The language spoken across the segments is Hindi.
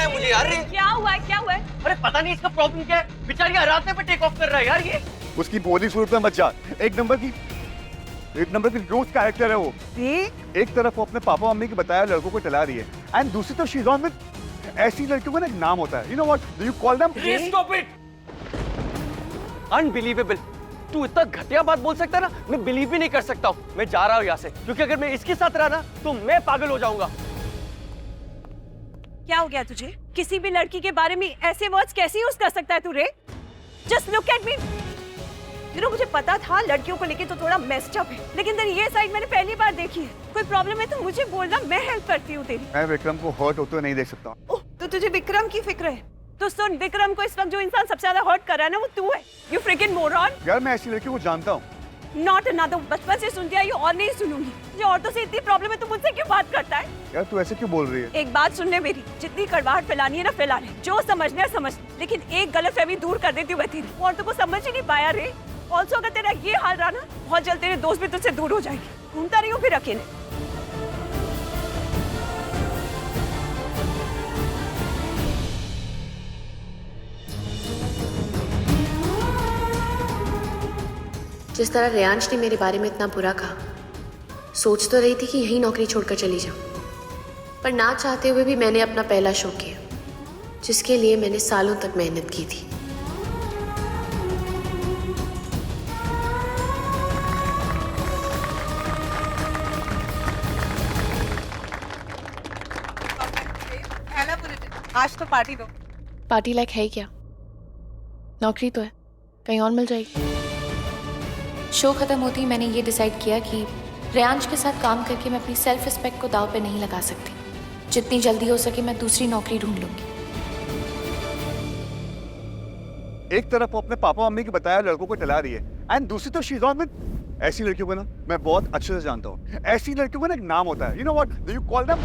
है मुझे यार। क्या हुआ है, क्या हुआ है? अरे पता नहीं इसका प्रॉब्लम क्या है, बेचारी रास्ते पे टेक ऑफ कर रहा है यार ये। उसकी बॉडी सूरत में मत जा। एक नंबर की ग्रोथ कैरेक्टर है वो। एक तरफ वो अपने पापा मम्मी के बताया लड़कों को टला रही है, एंड दूसरी तरफ शी इज ऑन विद ऐसी लड़कियों का ना एक नाम होता है, you know what do you call them? Stop it, unbelievable. तू इतना घटिया बात बोल सकता है ना, मैं बिलीव भी नहीं कर सकता हूँ। मैं जा रहा हूँ यहाँ से, क्योंकि अगर मैं इसके साथ रहा ना तो मैं पागल हो जाऊंगा। क्या हो गया तुझे? किसी भी लड़की के बारे में ऐसे वर्ड्स कैसे यूज कर सकता है तू रे? Just look at me. मुझे पता था लड़कियों को लेके तो थोड़ा मेस्ड अप है, लेकिन तेरी ये साइड मैंने पहली बार देखी है। कोई प्रॉब्लम है तो मुझे बोलना, मैं हेल्प करती हूँ तेरी। मैं विक्रम को हर्ट होते हुए नहीं देख सकता। तो तुझे विक्रम की फिक्र है? तो सुन, विक्रम को इस वक्त जो इंसान सबसे ज्यादा हर्ट कर रहा है ना, वो तू है। You fricking moron. यार मैं ऐसी लड़की को जानता हूँ। Not another. बचपन से सुनती आई और नहीं सुनूंगी। मुझे औरतों से इतनी प्रॉब्लम है, तू मुझसे क्यों बात करता है? यार तू ऐसे क्यों बोल रही है? एक बात सुन ले मेरी, जितनी कड़वाहट फैलानी है ना फैला ले, जो समझना है समझ, लेकिन एक गलतफहमी दूर कर देती हूँ तेरी। औरतों को समझ ही नहीं पाया रे। ऑल्सो अगर तेरा ये हाल रहा ना, बहुत जल्द तेरे दोस्त भी तुझसे दूर हो जाएंगे। घूमता रही हूँ फिर अकेले। जिस तरह रेयांश ने मेरे बारे में इतना बुरा कहा, सोच तो रही थी कि यही नौकरी छोड़कर चली जाऊं, पर ना चाहते हुए भी मैंने अपना पहला शो किया, जिसके लिए मैंने सालों तक मेहनत की थी। आज तो पार्टी दो। पार्टी लायक है क्या? नौकरी तो है, कहीं और मिल जाएगी। शो खत्म होते ही मैंने ये डिसाइड किया कि रेयांश के साथ काम करके मैं अपनी सेल्फ रिस्पेक्ट को दांव पे नहीं लगा सकती। जितनी जल्दी हो सके मैं दूसरी नौकरी ढूंढ लूंगी। एक तरफ वो अपने पापा मम्मी के बताया लड़कों को टला रही है, एंड दूसरी तरफ शी इज ऑन विद ऐसी लड़कियों को ना मैं बहुत अच्छे से जानता हूँ। ऐसी लड़कियों का ना एक नाम होता है, you know what do you call them?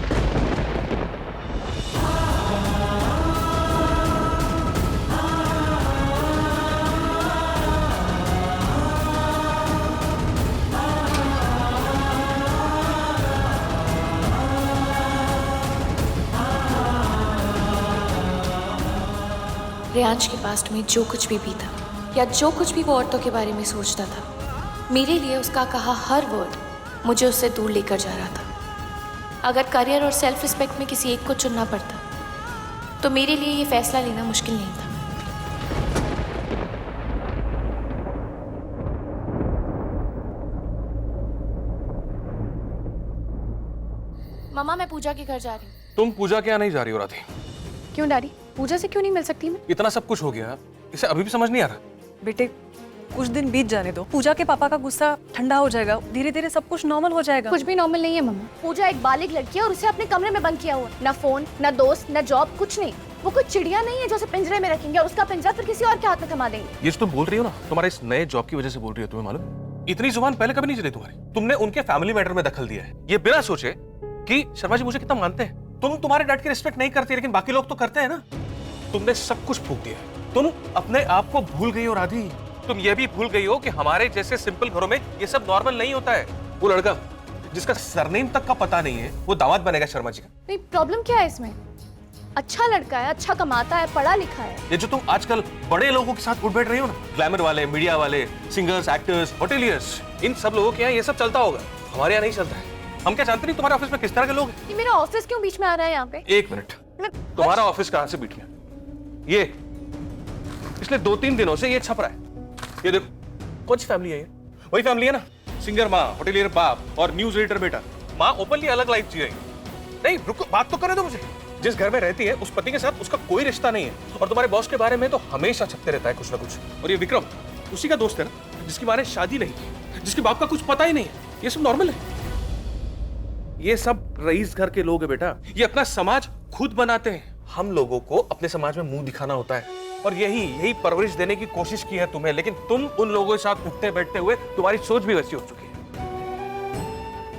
Reyansh के पास्ट में जो कुछ भी बीता या जो कुछ भी वो औरतों के बारे में सोचता था, मेरे लिए उसका कहा हर वर्ड मुझे उससे दूर लेकर जा रहा था। अगर करियर और सेल्फ रिस्पेक्ट में किसी एक को चुनना पड़ता तो मेरे लिए ये फैसला लेना मुश्किल नहीं था। मामा मैं पूजा के घर जा रही हूँ। तुम पूजा के यहाँ नहीं जा रही हो राधे? क्यों डैडी? पूजा से क्यों नहीं मिल सकती मैं? इतना सब कुछ हो गया, इसे अभी भी समझ नहीं आ रहा? बेटे कुछ दिन बीत जाने दो, पूजा के पापा का गुस्सा ठंडा हो जाएगा, धीरे धीरे सब कुछ नॉर्मल हो जाएगा। कुछ भी नॉर्मल नहीं है मम्मा। पूजा एक बालिग लड़की है और उसे अपने कमरे में बंद किया हुआ, ना फोन ना दोस्त ना जॉब, कुछ नहीं। वो कोई चिड़िया नहीं है जो उसे पिंजरे में रखेंगे और उसका पिंजरा फिर किसी और के हाथ में थमा देंगे। ये जो तुम बोल रही हो ना, तुम्हारे इस नए जॉब की वजह से बोल रही हो। तुम्हें मालूम, इतनी जुबान पहले कभी नहीं चली तुम्हारी। तुमने उनके फैमिली मैटर में दखल दिया है, ये बिना सोचे कि शर्मा जी मुझे कितना मानते हैं। तुम तुम्हारे डैड की रिस्पेक्ट नहीं करती, लेकिन बाकी लोग तो करते हैं ना। तुमने सब कुछ फूंक दिया। तुम अपने आप को भूल गई हो राधी। तुम ये भी भूल गई हो कि हमारे जैसे सिंपल घरों में ये सब नॉर्मल नहीं होता है। वो लड़का जिसका सरनेम तक का पता नहीं है, वो दामाद बनेगा शर्मा जी का। नहीं, प्रॉब्लम क्या है इसमें? अच्छा लड़का है, अच्छा कमाता है, पढ़ा लिखा है। ये जो तुम आजकल बड़े लोगों के साथ उठ बैठ रही हो ना, ग्लैमर वाले, मीडिया वाले, सिंगर्स, एक्टर्स, होटेलियर्स, इन सब लोगों के यहाँ ये सब चलता होगा, हमारे यहाँ नहीं चलता है। हम क्या जानते नहीं तुम्हारे ऑफिस में किस तरह के लोग हैं? ये मेरा ऑफिस क्यों बीच में आ रहा है यहाँ पे? एक मिनट, तुम्हारा ऑफिस कहाँ से बीच में? ये पिछले 2-3 दिनों से ये छप रहा है। ये देखो, कौन सी फैमिली है ये? वही फैमिली है ना, सिंगर माँ, होटेलियर बाप और न्यूज एडिटर बेटा। माँ ओपनली अलग लाइफ जिएगी। नहीं रुको, बात तो करने दो मुझे। जिस घर में रहती है उस पति के साथ उसका कोई रिश्ता नहीं है, और तुम्हारे बॉस के बारे में तो हमेशा छपते रहता है कुछ ना कुछ। और ये विक्रम उसी का दोस्त है ना, जिसकी माँ ने शादी नहीं की, जिसके बाप का कुछ पता ही नहीं है। ये सब नॉर्मल है? ये सब रईस घर के लोग हैं बेटा। ये अपना समाज खुद बनाते हैं। हम लोगों को अपने समाज में मुंह दिखाना होता है, और यही परवरिश देने की कोशिश की है तुम्हें, लेकिन तुम उन लोगों के साथ उठते बैठते हुए तुम्हारी सोच भी वैसी हो चुकी है।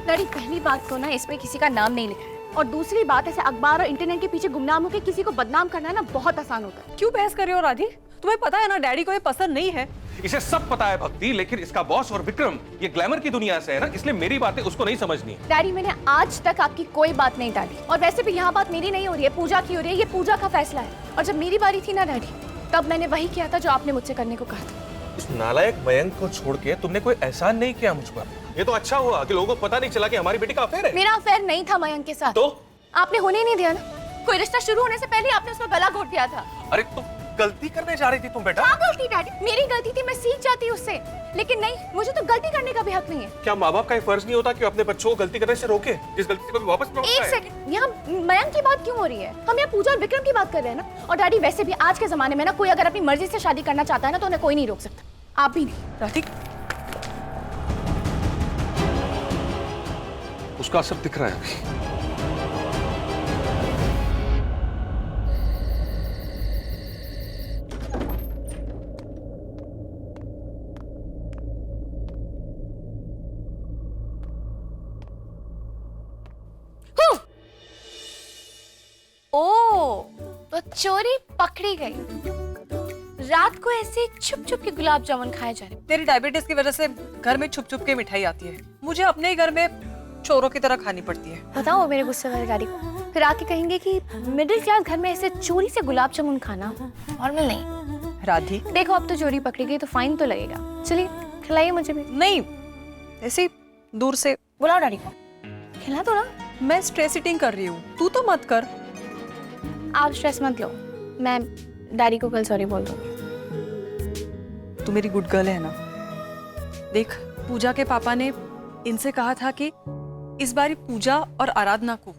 डैडी पहली बात तो ना इसमें किसी का नाम नहीं लिखा है, और दूसरी बात ऐसे अखबार और इंटरनेट के पीछे गुमनाम होकर किसी को बदनाम करना ना बहुत आसान होता है। क्यों बहस कर रहे हो राधी? तुम्हें पता है ना डैडी को ये पसंद नहीं है। इसे सब पता है भक्ति, लेकिन इसका बॉस और विक्रम ये ग्लैमर की दुनिया से है ना, इसलिए मेरी बातें उसको नहीं समझनी है। डैडी मैंने आज तक आपकी कोई बात नहीं टाली, और वैसे भी यहाँ बात मेरी नहीं हो रही है, पूजा की हो रही है। ये पूजा का फैसला है, और जब मेरी बारी थी ना डैडी, तब मैंने वही किया था जो आपने मुझसे करने को कहा था। उस नालायक मयंक को छोड़ के तुमने कोई एहसान नहीं किया मुझ पर। ये तो अच्छा हुआ कि लोगों को पता नहीं चला कि हमारी बेटी का अफेयर है। मेरा अफेयर नहीं था मयंक के साथ। तो आपने होने ही नहीं दिया ना। कोई रिश्ता शुरू होने से पहले आपने उसमें गला घोट दिया था। अरे तुम गलती करने जा रही थी तुम बेटा। क्या गलती डैडी? मेरी गलती थी, मैं सीख जाती उससे, लेकिन नहीं, मुझे तो गलती करने का भी हक नहीं है। क्या माँ बाप का ये फर्ज नहीं होता कि अपने बच्चों को गलती करने से रोके, जिस गलती से कभी वापस लौटता एक है? सेकंड, यहाँ मयंक की बात क्यों हो रही है? हम यहाँ पूजा और विक्रम की बात कर रहे हैं ना। और डैडी वैसे भी आज के जमाने में ना, कोई अगर अपनी मर्जी से शादी करना चाहता है ना, तो उन्हें कोई नहीं रोक सकता, आप भी नहीं। राधिक, उसका असर दिख रहा है अभी। ओ, तो चोरी पकड़ी गई। रात को ऐसे छुप छुप के गुलाब जामुन खाए जा रहे। तेरी डायबिटीज की वजह से घर में छुप छुप के मिठाई आती है, मुझे अपने ही घर में चोरों की तरह खानी पड़ती है। बताओ मेरे गुस्से वाले गाड़ी को, फिर आके कहेंगे कि मिडिल क्लास घर में ऐसे चोरी से गुलाब जामुन खाना नॉर्मल नहीं। राधी, देखो अब तो चोरी पकड़ी गई तो फाइन तो लगेगा। चलिए खिलाइए मुझे भी। नहीं, ऐसे ही दूर से बुलाओ डैडी को, खिला दो ना। मैं स्ट्रेस ईटिंग कर रही हूँ, तू तो मत कर। आप स्ट्रेस मत लो, मैं डैडी को कल सॉरी बोल दूंगी। तू मेरी गुड गर्ल है ना। देख, पूजा के पापा ने इनसे कहा था कि इस बारी पूजा और आराधना को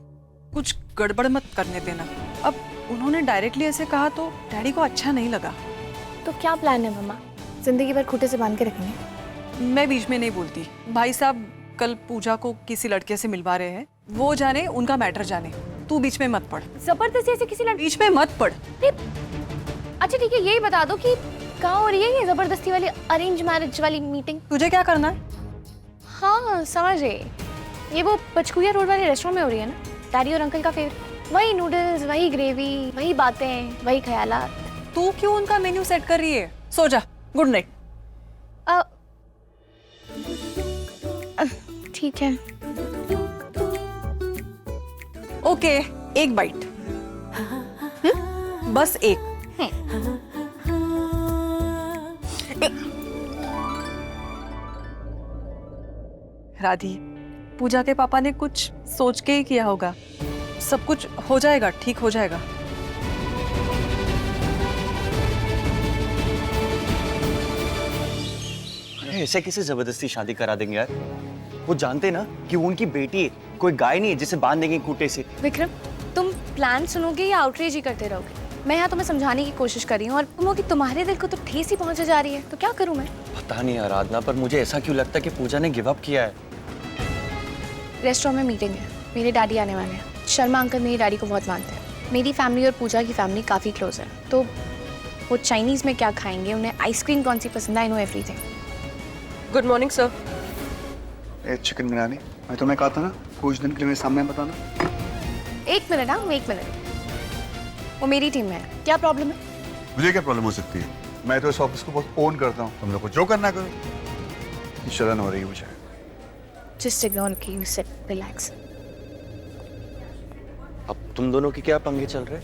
कुछ गड़बड़ मत करने देना। अब उन्होंने डायरेक्टली ऐसे कहा तो डैडी को अच्छा नहीं लगा। तो क्या प्लान है मम्मा? जिंदगी भर खूंटे से बांध के रखेंगे? मैं बीच में नहीं बोलती। भाई साहब कल पूजा को किसी लड़के से मिलवा रहे हैं, वो जाने, उनका मैटर जाने, तू बीच में मत पड़। जबरदस्ती ऐसे किसी लड़की? बीच में मत पड़। अच्छा ठीक है, यही बता दो कि कहाँ हो रही है ये जबरदस्ती वाली अरेंज मैरिज वाली मीटिंग? तुझे क्या करना है? हाँ समझ गई, ये वो पचकुया रोड वाले रेस्टोरेंट में हो रही है ना, डैडी और अंकल का फेवरेट। वही नूडल्स, वही ग्रेवी, वही बातें, वही ख्यालात। तू क्यों उनका मेन्यू सेट कर रही है? सो जा, गुड नाइट। ठीक है। ओके, एक बाइट, बस एक। राधी, पूजा के पापा ने कुछ सोच के ही किया होगा। सब कुछ हो जाएगा, ठीक हो जाएगा। अरे ऐसे कैसे जबरदस्ती शादी करा देंगे यार? वो जानते ना कि वो उनकी बेटी है, कोई गाय नहीं है जिसे बांध देंगे खूंटे से। विक्रम, तुम प्लान सुनोगे या आउटरीच ही करते रहोगे? मैं यहाँ तुम्हें समझाने की कोशिश कर रही हूँ, और तुम हो कि तुम्हारे दिल को तो ठेस ही पहुंचे जा रही है, तो क्या करूँ मैं? पता नहीं आराधना, पर मुझे ऐसा क्यों लगता है कि पूजा ने गिव अप किया है। रेस्टोरेंट में मीटिंग है, मेरे डैडी आने वाले हैं। शर्मा अंकल मेरी डैडी को बहुत मानते हैं। मेरी फैमिली और पूजा की फैमिली काफ़ी क्लोज है, तो वो चाइनीज़ में क्या खाएंगे, उन्हें आइसक्रीम कौन सी पसंद है, I know everything. Good morning sir. Chicken biryani मैं तुम्हें कहा था ना कुछ दिन के लिए मेरे सामने बताना। एक मिनट, हाँ एक मिनट, वो मेरी टीम में है, क्या प्रॉब्लम है? मुझे क्या प्रॉब्लम हो सकती है? मैं तो इस ऑफिस को बहुत ओन करता हूँ, तुम लोग को जो करना करो। शर्म हो रही है मुझे। जस्ट इग्नोर, की सिट, रिलैक्स। अब तुम दोनों की क्या पंगे चल रहे?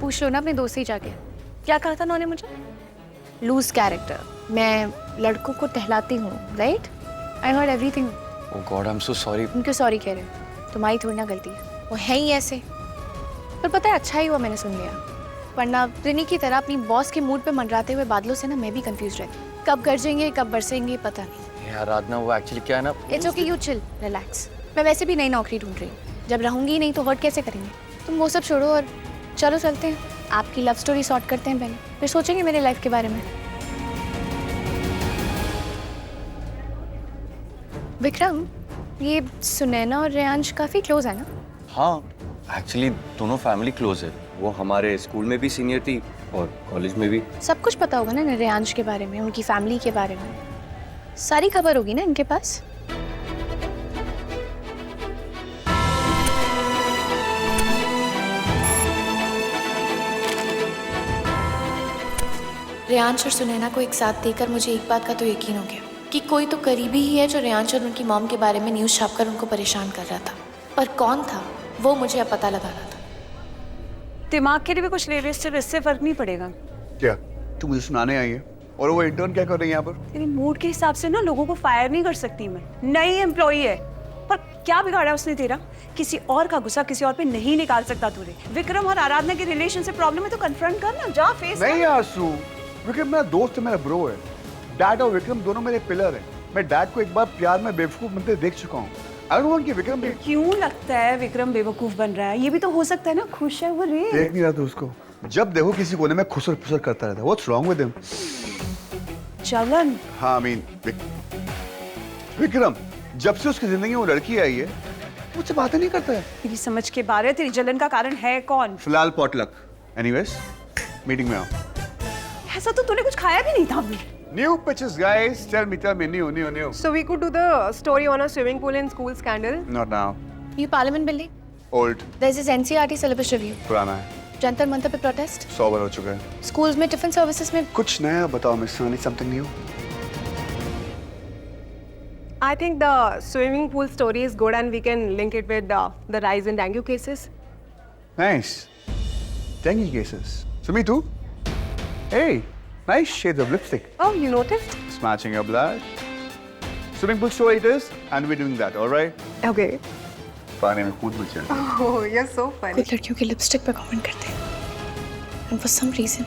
पूछ लो ना अपने दोस्त से जाके, क्या कहा था उन्होंने मुझे? लूज कैरेक्टर, मैं लड़कों को टहलाती हूँ, right? I heard everything. Oh God, I am so sorry. तुम क्यों सॉरी कह रहे हो? तुम्हारी थोड़ी ना गलती है, वो है ही ऐसे। पर पता है, अच्छा ही हुआ मैंने सुन लिया, वरना रिनी की तरह अपनी बॉस के मूड पे मंडराते हुए बादलों से ना मैं भी कंफ्यूज रहती। कब गरजेंगे कब बरसेंगे पता नहीं। यार आराधना, वो एक्चुअली क्या है ना, it's okay, you chill, relax. मैं वैसे भी नई नौकरी ढूंढ रही हूँ, जब रहूंगी ही नहीं तो हर्ट कैसे करेंगे? तुम वो सब छोड़ो और चलो चलते हैं, आपकी लव स्टोरी सॉर्ट करते हैं पहले, फिर सोचेंगे मेरे लाइफ के बारे में। विक्रम, ये सुनैना और रेयांश काफी क्लोज है ना? हाँ एक्चुअली दोनों फैमिली क्लोज है। वो हमारे स्कूल में भी सीनियर थी और कॉलेज में भी। सब कुछ पता होगा ना रेयांश के बारे में, उनकी फैमिली के बारे में, सारी खबर होगी ना इनके पास। रेयांश और सुनैना को एक साथ देखकर मुझे एक बात का तो यकीन हो गया कि कोई तो करीबी ही है जो रेयांश और उनकी मॉम के बारे में न्यूज़ छापकर उनको परेशान कर रहा था। पर कौन था वो मुझे अब पता लगाना था। दिमाग के लिए भी कुछ ले ले, इससे फर्क नहीं पड़ेगा। क्या तू मुझे सुनाने आई है? और वो इंटर्न क्या कर रही है यहाँ पर? तेरे मूड के हिसाब से ना लोगों को फायर नहीं कर सकती मैं। नई एम्प्लॉई है, पर क्या बिगाड़ा उसने तेरा? किसी और का गुस्सा किसी और पे नहीं निकाल सकता तू रे। विक्रम और आराधना के रिलेशन से प्रॉब्लम है तो कन्फ्रंट कर ना, जा फेस नहीं आसू, विक्रम मेरा दोस्त है, मेरा ब्रो है। डैड और विक्रम दोनों मेरे पिलर हैं। मैं डैड को एक बार प्यार में बेवकूफ बनते देख चुका हूँ। आई डोंट वांट कि विक्रम भी। क्यों लगता है विक्रम बेवकूफ बन रहा है? ये भी तो हो सकता है ना, खुश है वो रे। देख नहीं रहा था उसको? जब देखो किसी कोने में खुसर फुसर करता रहता है। What's wrong with him? जलन। हाँ आई मीन विक्रम जब से उसकी जिंदगी में वो लड़की आई है मुझसे बातें नहीं करता है। तेरी समझ के बारे तेरी जलन का कारण है कौन? फिलहाल पॉटलक। एनीवेज मीटिंग में आओ। ऐसा तो तूने कुछ खाया भी नहीं था अभी। New pitches, guys. Tell me, new. So we could do the story on a swimming pool and school scandal. Not now. New Parliament building. Old. There's this NCERT syllabus review. पुराना है। जंतर मंतर पे प्रोटेस्ट। 100 बार हो चुका है। स्कूल्स में टिफिन सर्विसेज में कुछ नया बताओ मिस सानी, something new. I think the swimming pool story is good and we can link it with the rise in dengue cases. Nice. Dengue cases. So me too. Hey, nice shades of lipstick. Oh, you noticed? It's matching your blood. Swimming pool story it is, and we're doing that, all right? Okay. पानी में कूद मत जाना। Oh, you're so funny. कुछ लड़कियों के लिपस्टिक पे कमेंट करते हैं। And for some reason,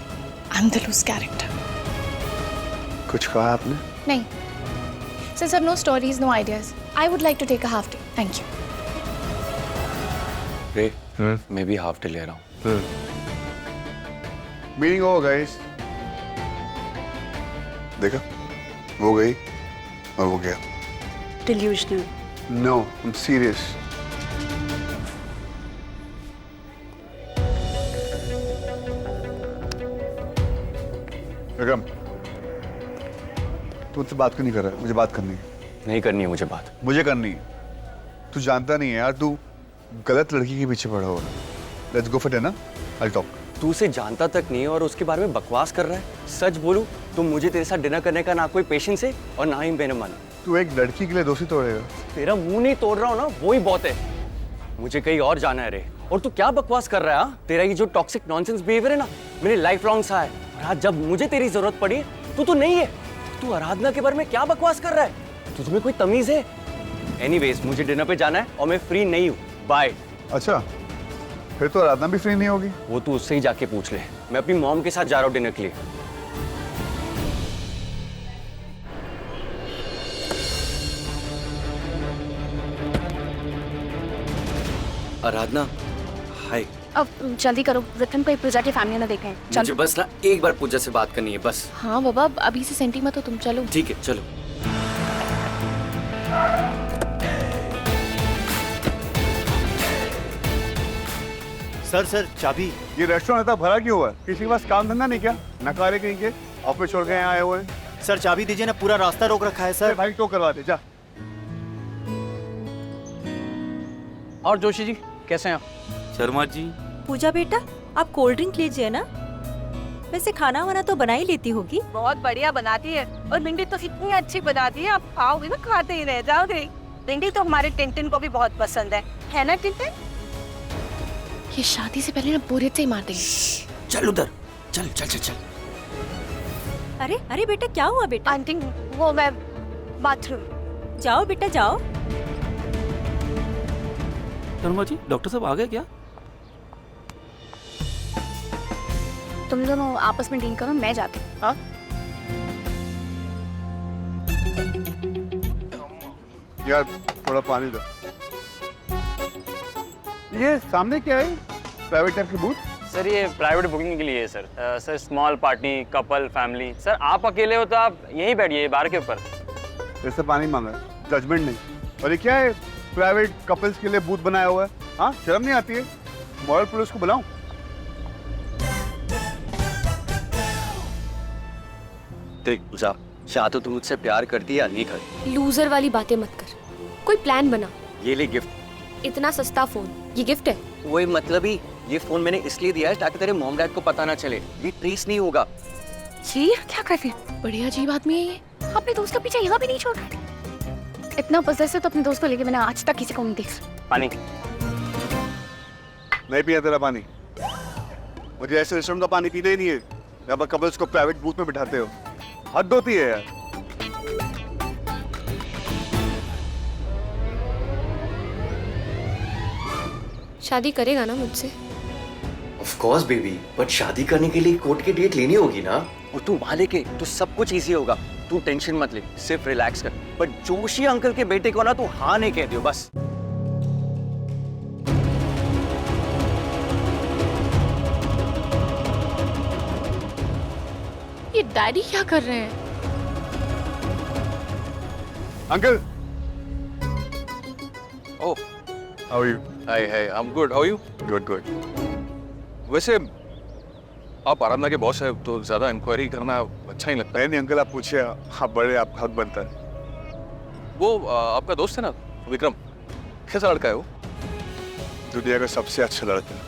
I'm the loose character. कुछ कहा आपने? नहीं. Since I've no stories, no ideas, I would like to take a half day. Thank you. रे, मैं भी हाफ डे ले रहा हूँ। मीटिंग हो गाइस। देखा? वो गई और वो गया। Delusional. No, I'm serious. Vikram, तू मुझसे बात क्यों नहीं कर रहा है? मुझे बात करनी है। नहीं करनी है मुझे बात। मुझे करनी है। तू जानता नहीं है यार, तू गलत लड़की के पीछे पड़ा हुआ है। Let's go for dinner, I talk. तू उसे जानता तक नहीं है और उसके बारे में बकवास कर रहा है। सच बोलूं तो मुझे तेरे साथ डिनर करने का ना कोई पेशेंस है और ना ही मेरा मन। तू एक लड़की के लिए दोस्ती तोड़ेगा? तेरा मुंह नहीं तोड़ रहा हूं ना, वो ही बहुत है। मुझे कहीं और जाना है रे। और तू क्या बकवास कर रहा है? हाँ? तेरा ये जो टॉक्सिक नॉनसेंस बिहेवियर है ना, मेरे लाइफ लॉन्ग सा है। और आज जब मुझे तेरी जरूरत पड़ी तो नहीं है। तू आराधना के बारे में क्या बकवास कर रहा है? तुझ में कोई तमीज है? एनीवेज मुझे डिनर पे जाना है और मैं फ्री नहीं हूँ। बाय। अच्छा, फिर तो आराधना भी फ्री नहीं होगी। वो तू उससे ही जाके पूछ ले। मैं अपनी मॉम के साथ जा रहा हूँ डिनर के लिए। आराधना, हाय। अब जल्दी करो, विक्रम को एक प्रोजेक्ट की फैमिली ना देखें। मुझे बस ना एक बार पूजा से बात करनी है बस। हाँ बाबा, अभी से सेंटी मत हो तुम, चलो। ठीक है चलो। सर चाबी। ये रेस्टोरेंट इतना भरा क्यों हुआ है? किसी के पास काम धंधा नहीं क्या? नकारे कहीं के ऑफिस छोड़ के यहाँ आए हुए हैं। सर चाबी दीजिए ना, पूरा रास्ता रोक रखा है सर। भाई टो करवा दे जा। और जोशी जी कैसे हैं आप? शर्मा जी। पूजा बेटा, आप कोल्ड ड्रिंक लीजिए ना। वैसे खाना वाना तो बना ही लेती होगी। बहुत बढ़िया बनाती है और भिंडी तो इतनी अच्छी बनाती है, आप खाओगे ना खाते ही रह जाओगे। भिंडी तो हमारे टिंटिन को भी बहुत पसंद है ना टिंटिन? ये शादी से पहले ना बोरियत से ही मार देंगे। चल उधर, चल चल चल चल। अरे अरे बेटा, क्या हुआ बेटा? आंटी वो मैं बाथरूम। जाओ बेटा जाओ। शर्मा जी, डॉक्टर साहब आ गए क्या? तुम दोनों आपस में डील करो, मैं जाती हूँ। हाँ? यार थोड़ा पानी दो। ये सामने क्या है? प्राइवेट टाइप की बूथ? सर ये प्राइवेट बुकिंग के लिए है sir. Sir small party, couple, family. Sir आप अकेले हो तो आप यहीं बैठिए बार के ऊपर। जैसे पानी मांगा है, जजमेंट नहीं। और ये क्या है? प्राइवेट कपल्स के लिए बूथ बनाया हुआ है। हाँ, शर्म नहीं आती है? मॉरल पुलिस को बुलाऊं? देख पूजा, या तो तू मुझसे प्यार करती है या नहीं करती। लूजर वाली बातें मत कर, कोई प्लान बना। ये ले गिफ्ट। इतना सस्ता फोन, ये गिफ्ट है? वही मतलब ही, ये फोन मैंने इसलिए दिया है ताकि तेरे मॉम डैड को पता ना चले, ये ट्रेस नहीं होगा। ये क्या कर रहे हैं? बड़ी अजीब आदमी है ये। अपने दोस्त का पीछे यहाँ भी नहीं छोड़ रहा। इतना पॉसेसिव तो अपने दोस्त को लेके मैंने आज तक किसी को नहीं देखा। पानी नहीं पिया तेरा पानी। मुझे ऐसे रेस्टोरेंट का पानी पीना ही नहीं है जहाँ पर कपल्स को प्राइवेट बूथ में बिठाते हो। हद होती है यार। शादी करेगा ना मुझसे? ऑफ कोर्स बेबी, बट शादी करने के लिए कोर्ट की डेट लेनी होगी ना। और तू वहां लेके तो सब कुछ इजी होगा। तू टेंशन मत ले, सिर्फ रिलैक्स कर। बट जोशी अंकल के बेटे को ना तू हाँ नहीं कह दियो बस। ये डैडी क्या कर रहे हैं? Uncle, oh, how are you? Hi hi, I am good, how are you? Good good. वैसे आप आराधना के बॉस है तो ज्यादा इंक्वायरी करना अच्छा ही लगता है। नहीं अंकल, आप पूछिए, आप बड़े, आपका हक बनता है। वो आपका दोस्त है ना विक्रम, कैसा लड़का है वो? दुनिया का सबसे अच्छा लड़का है।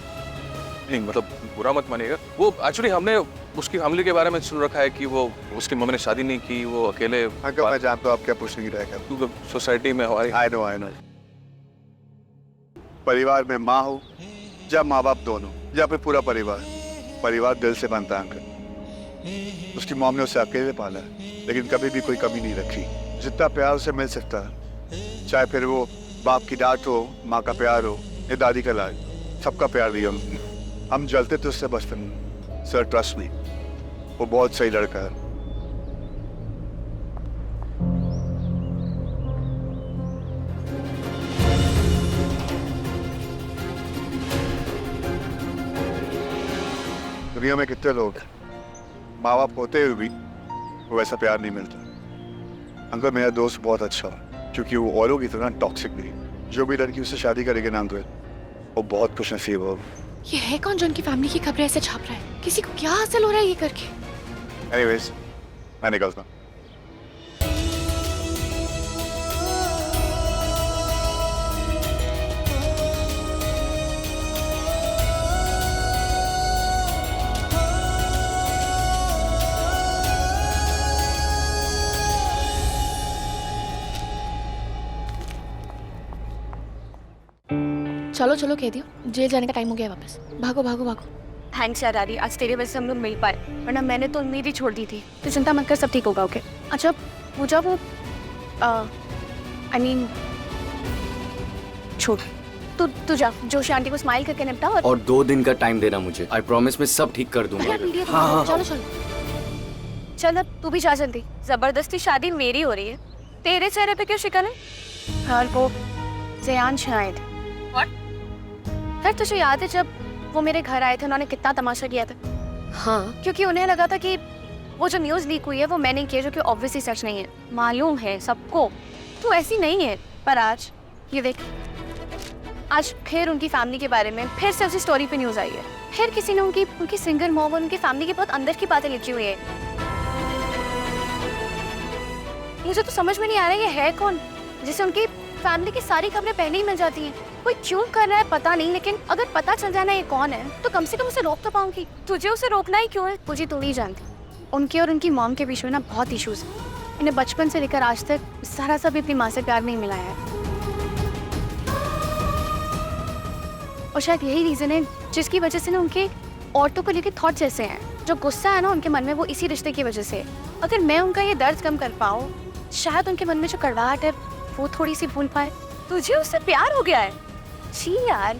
नहीं मतलब बुरा मत मानिएगा, वो एक्चुअली हमने उसकी फैमिली के बारे में सुन रखा है कि वो उसकी मम्मी ने शादी नहीं की, वो अकेले। अंकल मैं जानता हूँ आप क्या पूछने की रहेगा। क्योंकि सोसाइटी में हमारी आई नो परिवार में माँ हो या माँ बाप दोनों या फिर पूरा परिवार दिल से बनता है अंकल। उसकी मॉम ने उसे अकेले पाला है, लेकिन कभी भी कोई कमी नहीं रखी। जितना प्यार उसे मिल सकता है, चाहे फिर वो बाप की डांट हो, माँ का प्यार हो या दादी का लाड, सबका प्यार दिया हम जलते थे उससे बचपन में। सर ट्रस्ट मी, वो बहुत सही लड़का है। दुनिया में कितने लोग माँ बाप होते हुए भी वो वैसा प्यार नहीं मिलता। अंकल मेरा दोस्त बहुत अच्छा है, क्योंकि वो औरों की तरह टॉक्सिक नहीं। जो भी लड़की उससे शादी करेगी ना अंकल, वो बहुत खुश नसीब हो। ये है कौन जो उनकी फैमिली की खबरें ऐसे छाप रहा है? किसी को क्या हासिल हो रहा है ये करके? एनीवेज, मैं निकलता हूँ। चलो चलो कह दियो, जेल जाने का टाइम हो गया है वापस। भागो भागो भागो। थैंक्स यार आरी, आज तेरी वजह से हम लोग मिल पाए, वरना मैंने तो उम्मीद ही छोड़ दी थी। तो चिंता मत कर, सब ठीक होगा। ओके अच्छा पूजा, वो आई मीन छोड़, तू जा जोशी आंटी को स्माइल करके निपटा। और 2 दिन का टाइम देना मुझे। आई प्रॉमिस मैं सब ठीक कर दूंगा। हाँ, चलो चलो चल, अब तू भी जा जल्दी। जबरदस्ती शादी मेरी हो रही है, तेरे चेहरे पे क्यों शिकन है? हर को जयान शायद फिर तुझे याद है जब वो मेरे घर आए थे, उन्होंने कितना तमाशा किया था? हाँ, क्योंकि उन्हें लगा था कि वो जो न्यूज़ लीक हुई है वो मैंने किया, जो कि ऑब्वियसली सच नहीं है। मालूम है सबको तू ऐसी नहीं है। पर आज ये देख, आज फिर उनकी फैमिली के बारे में फिर से उसी स्टोरी पे न्यूज़ आई है। फिर किसी ने उनकी सिंगल मॉम और उनकी फैमिली के बहुत अंदर की बातें लिखी हुई है। मुझे तो समझ में नहीं आ रहा है ये है कौन जिसे उनकी फैमिली की सारी खबरें पहले ही मिल जाती हैं। कोई क्यों कर रहा है पता नहीं, लेकिन अगर पता चल जाए ना ये कौन है तो कम से कम उसे रोक तो पाऊंगी। तुझे उसे रोकना ही क्यों है? तुझे तू ही जानती। उनके और उनकी मॉम के बीच में ना बहुत इश्यूज हैं। इन्हें बचपन से लेकर आज तक सारा सब अपनी माँ से प्यार नहीं मिला है, और शायद यही रीजन है जिसकी वजह से ना उनके औरतों को लेकर थॉट जैसे हैं। जो गुस्सा है ना उनके मन में, वो इसी रिश्ते की वजह से। अगर मैं उनका ये दर्द कम कर पाऊँ, शायद उनके मन में जो कड़वाहट है वो थोड़ी सी भूल पाए। तुझे उससे प्यार हो गया है? छी यार,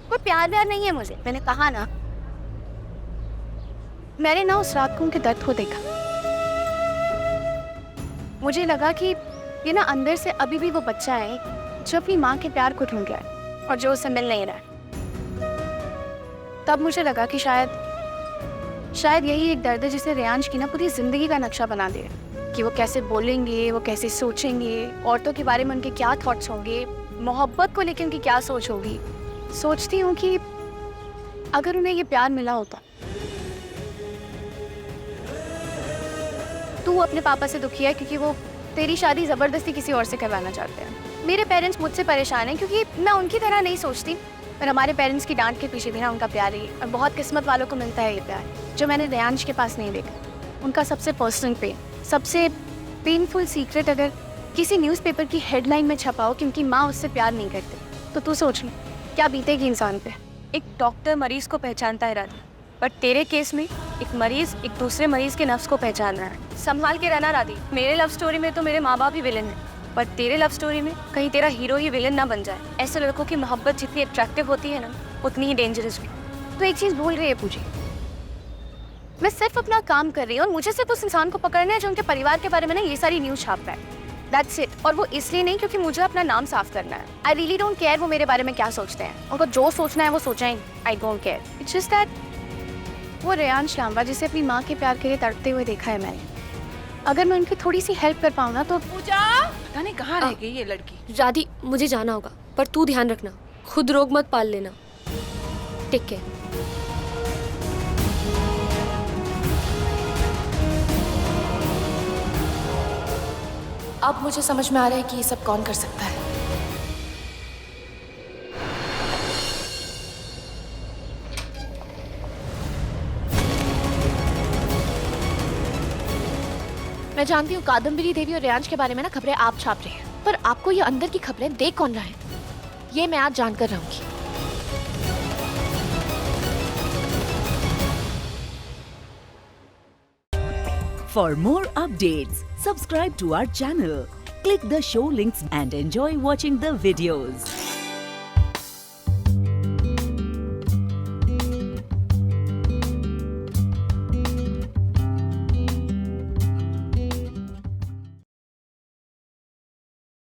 कोई प्यार व्यार नहीं है मुझे, मैंने कहा ना। मैंने ना उस रात को उनके दर्द को देखा। मुझे लगा कि ये ना अंदर से अभी भी वो बच्चा है जो अपनी माँ के प्यार को ढूंढ रहा है और जो उसे मिल नहीं रहा है। तब मुझे लगा कि शायद यही एक दर्द है जिसने रेयांश की ना पूरी जिंदगी का नक्शा बना दिया, कि वो कैसे बोलेंगे, वो कैसे सोचेंगे, औरतों के बारे में उनके क्या थॉट्स होंगे, मोहब्बत को लेकर उनकी क्या सोच होगी। सोचती हूँ कि अगर उन्हें ये प्यार मिला होता। तू अपने पापा से दुखी है क्योंकि वो तेरी शादी जबरदस्ती किसी और से करवाना चाहते हैं। मेरे पेरेंट्स मुझसे परेशान हैं क्योंकि मैं उनकी तरह नहीं सोचती, पर हमारे पेरेंट्स की डांट के पीछे भी ना उनका प्यार ही, और बहुत किस्मत वालों को मिलता है ये प्यार जो मैंने रेयांश के पास नहीं देखा। उनका सबसे पर्सनल पेन, सबसे पेनफुल सीक्रेट अगर किसी न्यूज़पेपर की हेडलाइन में छपा हो कि उनकी माँ उससे प्यार नहीं करती, तो तू सोच ले क्या बीतेगी इंसान पे। एक डॉक्टर मरीज को पहचानता है राधी, पर तेरे केस में एक मरीज एक दूसरे मरीज के नफ्स को पहचान रहा है। संभाल के रहना राधी। मेरे लव स्टोरी में तो मेरे माँ बाप ही विलन है, पर तेरे लव स्टोरी में कहीं तेरा हीरो ही विलन ना बन जाए। ऐसे लड़कों की मोहब्बत जितनी अट्रैक्टिव होती है ना, उतनी ही डेंजरस भी। तो एक चीज़ भूल रही है पूजी, मैं सिर्फ अपना काम कर रही हूँ और मुझे सिर्फ उस इंसान को पकड़ना है जो उनके परिवार के बारे में ना ये सारी न्यूज़ छाप रहा है। That's it। और वो इसलिए नहीं क्योंकि मुझे अपना नाम साफ करना है। I really don't care वो मेरे बारे में क्या सोचते हैं। उनको जो सोचना है वो सोचें। I don't care। It's just that वो रेयांश लांबा जिसे अपनी माँ के प्यार के लिए तड़पते हुए देखा है मैंने, अगर मैं उनकी थोड़ी सी हेल्प कर पाऊँ ना तो। पूजा पता नहीं कहाँ रह गई ये लड़की। राधी मुझे जाना होगा, पर तू ध्यान रखना, खुद रोग मत पाल लेना। Take care. अब मुझे समझ में आ रहा है कि ये सब कौन कर सकता है। मैं जानती हूँ कादम्बरी देवी और रेयांश के बारे में ना खबरें आप छाप रहे हैं, पर आपको ये अंदर की खबरें देख कौन रहा है, ये मैं आज जानकर रहूंगी। For more updates, subscribe to our channel, click the show links and enjoy watching the videos.